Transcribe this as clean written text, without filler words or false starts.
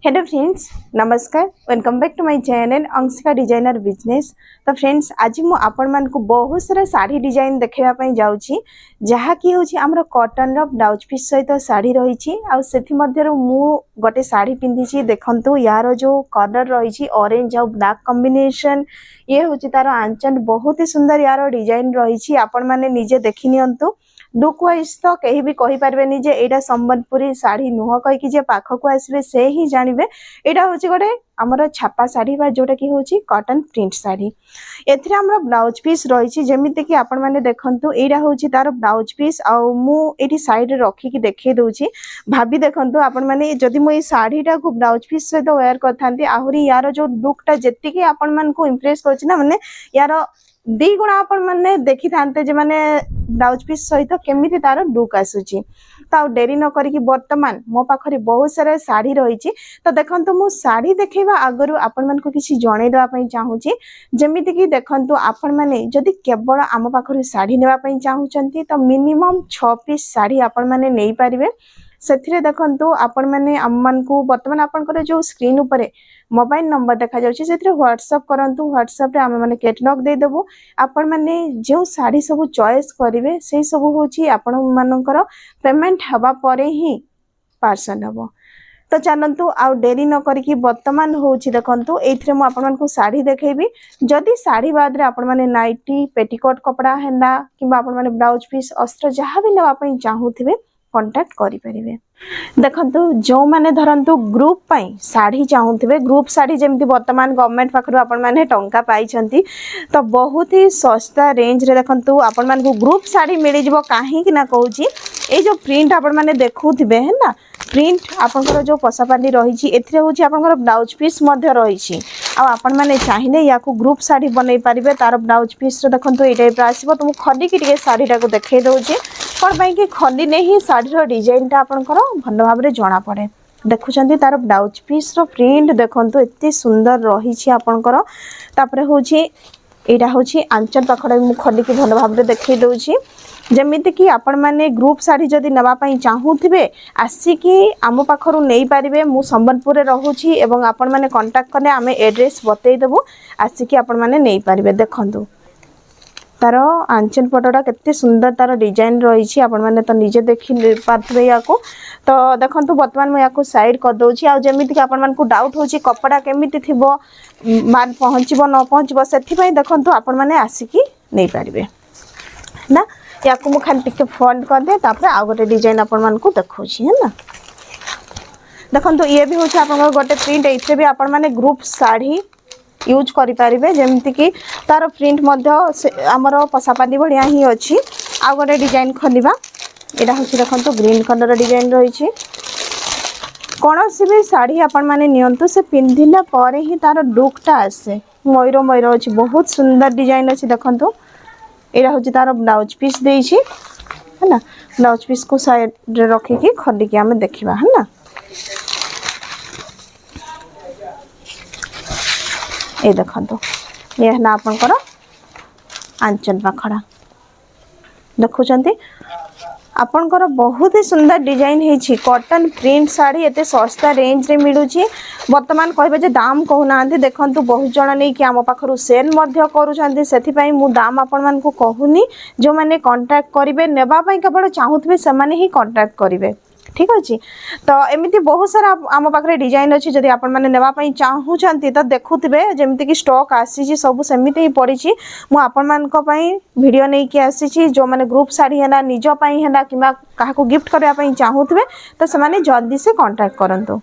Hello friends, नमस्कार। Welcome back to my channel Anshika designer business. तो friends, आज मु आपण मान को बहुत सारा साड़ी डिजाइन देखाइबा पई जाउची, जहा कि होची हमर कॉटन रो ब्लाउज पीस सहित साड़ी रहिची। आ सेथि मध्य मु गोटे साड़ी पिंधिची। देखंतु यार जो कलर रहिची ऑरेंज और ब्लैक कॉम्बिनेशन, ये होची तार आंचल बहुत ही सुंदर यार डिजाइन रहिची। आपण माने निजे देखि नियंतु। लुक वाइज तो कहीं भी कही पारबेनी जे एटा संबलपुरी साड़ी नुह कही कि जे पाखक आसबे से ही जानिबे एटा होची गोटे हमर छापा साड़ी बा जोटा कि होची कॉटन प्रिंट साड़ी। एथिरे हमर ब्लाउज पीस रहिची, जेमिति कि आपण माने देखंतु एटा होची तार ब्लाउज पीस। आ मु एटी साइड रे रखी कि देखे दोची। भाबी देखंतु आपण माने जदि मु ए साड़ीटा को ब्लाउज पीस सहित वेयर करथांती, आहुरी यार जो लुकटा जेतिकी आपण मान को इंप्रेस करछि ना, माने यार दी गुणा आपण माने देखि थांते जे माने ब्लाउज पीस सहित केमिति तार लुक आसुची। तो डेरी न करी कि वर्तमान मो पाखरे बहुत सारा साड़ी रही। तो देखंतु मु साड़ी देखैबा आगरु आपण मान को किछि जणै देबा पई चाहूची। जेमिति कि देखंतु आपण माने जदि केवल आम पाखरे साड़ी नेबा पई चाहूचंती तो मिनिमम 6 पीस साड़ी आपण माने नै पारिबे। सेथिरे देखंतु आपण माने आम मान को वर्तमान आपनकर जो स्क्रीन ऊपर मोबाइल नंबर देखा जाउची, सेथिरे व्हाट्सएप करंतु। व्हाट्सएप रे हम माने कैटलॉग दे देबो। आपण माने जो साड़ी सब चॉइस करिवे से सब होची आपण मानकर पेमेंट हवा परे ही पार्सल हबो। तो चलंतु आ डेरी न करी कि वर्तमान होची देखंतु एथिरे मु आपण मान को साड़ी देखैबी। जदि साड़ी बाद रे आपण माने नाइटी पेटीकोट कपड़ा हेला किबा आपण माने ब्लाउज पीस अस्त्र जहां भी लेवा पई चाहूथिबे कांटेक्ट करि परिबे। देखंतु जो माने धरंतु ग्रुप पई साड़ी चाहूथिबे, ग्रुप साड़ी जेमति वर्तमान गवर्नमेंट पाखरु आपण माने टंका पाई छंती, तो बहुत ही सस्ता रेंज रे देखंतु आपण मान को ग्रुप साड़ी मिलि जबो। काहे कि ना कहूची ए जो प्रिंट आपण माने देखुथिबे है ना, प्रिंट आपनकर जो पसापाली रहिची एथिरे होची आपनकर ब्लाउज पीस मध्य रहिची। आ आपण माने चाहिने याकू ग्रुप साड़ी बनै पारिबे। तार ब्लाउज पीस रे देखंतु ए टाइप आसीबो। तो मु खली कि टिके साड़ीटा को देखै दउची कोन पई कि खली नै ही साड़ी रो डिजाइन टा आपनकर भल भाबरे जणा पड़े। देखुचंती तार ब्लाउज पीस रो प्रिंट देखंतु एते सुंदर रहिची आपनकर। तापरे होची एटा होची आंचल पाखडा मु खली कि भल भाबरे देखै दउची। जेमिति कि आपण माने ग्रुप साड़ी जदि नवा पई चाहूथिबे आसिकी आम पाखरु नै पारिबे। मु संबलपुर रे रहूची एवं आपण माने कांटेक्ट करले आमे एड्रेस बतै देबो, आसिकी आपण माने नै पारिबे। देखंतु तार आंचल पटोटा केते सुंदर तार डिजाइन रहिची, आपण माने तो निजे देखि पाथबे याको। तो देखंतु वर्तमान मु याको साइड कर दोची। आ जेमिति कि आपण मान को डाउट होची कपड़ा केमिति थिबो, माल पहुंचबो न पहुंचबो, सेथि पई देखंतु आपण माने आसिकी नै पारिबे ना। याको मु खाली टिके फोल्ड कर दे, तापर आ गोटे डिजाइन आपण मान को देखौची है ना। देखंतु ये भी होची आपण गोटे प्रिंट। एथे भी आपण माने ग्रुप साड़ी यूज करि पारिबे। जेमति कि तार प्रिंट मध्य हमरो पसापाली बढ़िया ही अछि। आ गोटे डिजाइन खलिबा, एटा होची देखंतु ग्रीन कलर डिजाइन रहिछि। कोनोसी भी साड़ी आपण माने नियंतु से पिंधिला परे ही तार लुकटा आसे मयूर मयूर अछि। बहुत सुंदर डिजाइन अछि। देखंतु एटा होची तार ब्लाउज पीस देइछि है ना। ब्लाउज पीस को साइड रे रखि कि खली कि हमें देखिबा है ना। ए देखंतु ये ना आपनकर आंचल पाखडा देखुचंती। आपनकर बहुत ही सुंदर डिजाइन हेछि। कॉटन प्रिंट साड़ी एते सस्ता रेंज रे मिलुछि। वर्तमान कहबे जे दाम कहूना, देखंतु बहुत जण नै कि आम पाखरु सेल मध्य करूछंती, सेथि पई मु दाम आपन मान को कहूनी। जो माने कांटेक्ट करिवे नेबा पई केवल चाहूथबे से माने ही कांटेक्ट करिवे, ठीक अछि। तो एमिति बहुत सारा आम पाखरे डिजाइन अछि। जदि आपण माने नेबा पई चाहूछंती तो देखुथिबे जेमिति कि स्टॉक आसीछि सब सेमिति ही पड़िछि। मु आपण मान को पई वीडियो नै कि आसीछि। जो माने ग्रुप साड़ी हैला निजो पई हैला किबा काहाको गिफ्ट करबा पई चाहूथबे तो से माने जल्दी से कांटेक्ट करंतु।